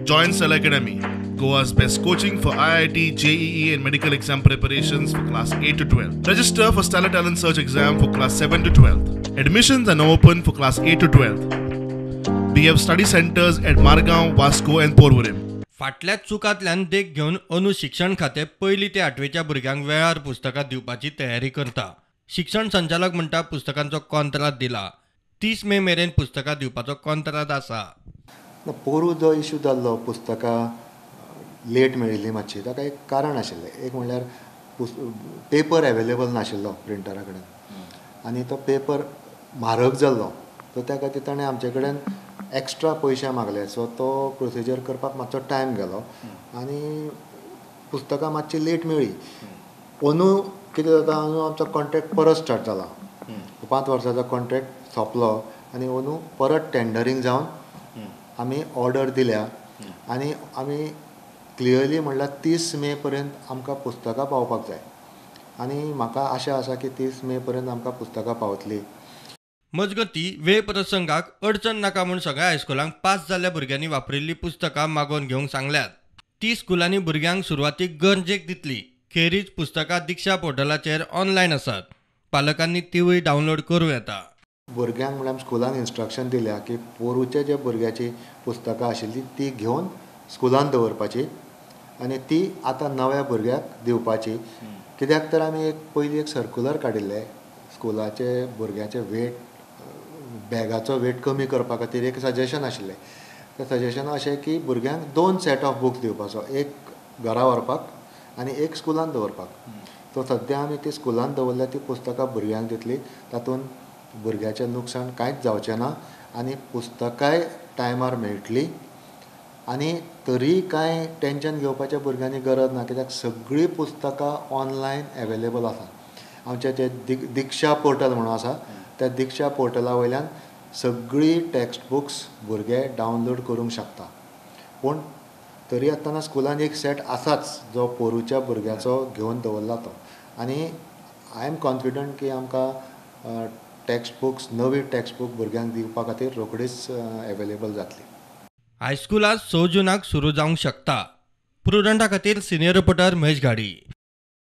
Join Cell Academy, Goa's best coaching for IIT, JEE, and medical exam preparations for class 8 to 12. Register for Stellar Talent Search exam for class 7 to 12. Admissions are now open for class 8 to 12. We have study centers at Margaon, Vasco, and Porvorim. फाटल्या चुकांतल्यान देख घेवन अंदू शिक्षण खातें 1ली ते 8वेच्या भुरग्यांक वेळार पुस्तकां दिवपाची तयारी करता. शिक्षण संचालक म्हणटा पुस्तकांचो कॉन्त्रात दिला. 30 मे मेरेन पुस्तकां दिवपाचो कॉन्त्रात आसा. पोरू जो इश्यू जाल्लो पुस्तकां लेट मेळिल्ली मातशी ताका एक कारण आशिल्लें. एक म्हणल्यार पेपर अवेलेबल नाशिल्लो प्रिंटरा कडेन आनी तो पेपर म्हारग जाल्लो. सो त्या खातीर ताणें आमचे कडेन एक्स्ट्रा पयशे मागले. सो तो प्रोसिजर करपाक मातसो टायम गेलो आनी पुस्तकां मातशी लेट मेळ्ळी. अंदू कितें जाता, अंदू आमचो कॉन्ट्रॅक्ट परत स्टार्ट जाला. 5 वर्साचो कॉन्ट्रॅक्ट सोंपलो आनी अंदू परत टेंडरींग जावन आमी ऑर्डर दिल्या आनी आमी क्लियरली म्हणल्यार 30 मे पर्यंत आमकां पुस्तकां पावपाक जाय आनी म्हाका आशा आसा की 30 मे पर्यंत आमकां पुस्तकां पावतली. मजगतीं वेळ प्रसंगाक अडचण नाका म्हूण सगळ्या हायस्कुलांक पास जाल्ल्या भुरग्यांनी वापरिल्लीं पुस्तकां मागोवन घेवंक सांगल्यात. 30 स्कुलांनी भुरग्यांक सुरवातीक गरजेक दितली. खेरीज पुस्तकां दिक्षा पोर्टलाचेर ऑनलायन आसात. पालकांनी तिवूय डावनलोड करूं येता. भुरग्यांक म्हळ्यार स्कुलान इन्स्ट्रक्शन दिल्या की पोरूच्या जे भुरग्याची पुस्तकां आशिल्ली ती घेवन स्कुलान दवरपाची आनी ती आतां नव्या भुरग्याक दिवपाची. कित्याक तर आमी पयलीं एक सर्कुलर काडिल्ले स्कुलाचे भुरग्याचे वेट बॅगाचो वेट कमी करपा खातीर एक सजेशन आशिल्लें. तें सजेशन अशें की भुरग्यांक 2 सेट ऑफ बुक्स दिवपाचो, एक घरा व्हरपाक आनी एक स्कुलान दवरपाक. सो सद्या आमी ती स्कुलान दवरल्या ती पुस्तकां भुरग्यांक दितली. तातूंत भुरग्याचें नुकसाण कांयच जावचें ना आनी पुस्तकाय टायमार मेळटली आनी तरी कांय टेंशन घेवपाच्या भुरग्यांनी गरज ना. कित्याक सगळीं पुस्तकां ऑनलायन एवेलेबल आसा. आमचें जें दिक्षा पोर्टल म्हणून आसा त्या दिक्षा पोर्टला वयल्यान सगळीं टॅक्स्ट बुक्स भुरगे डावनलोड करूंक शकता. पूण तरी आसतना स्कुलान एक सेट आसाच जो पोरूच्या भुरग्याचो घेवन दवरला तो. आनी आय एम कॉन्फिडंट की आमकां टॅक्स्ट बुक्स नवी टॅक्स्ट बूक भुरग्यांक दिवपा खातीर रोखडीच एवेलेबल जातली. हायस्कुलां 6 जूनाक सुरू जावंक शकता. प्रुडंटा खातीर सिनियर रिपोर्टर महेश घाडी.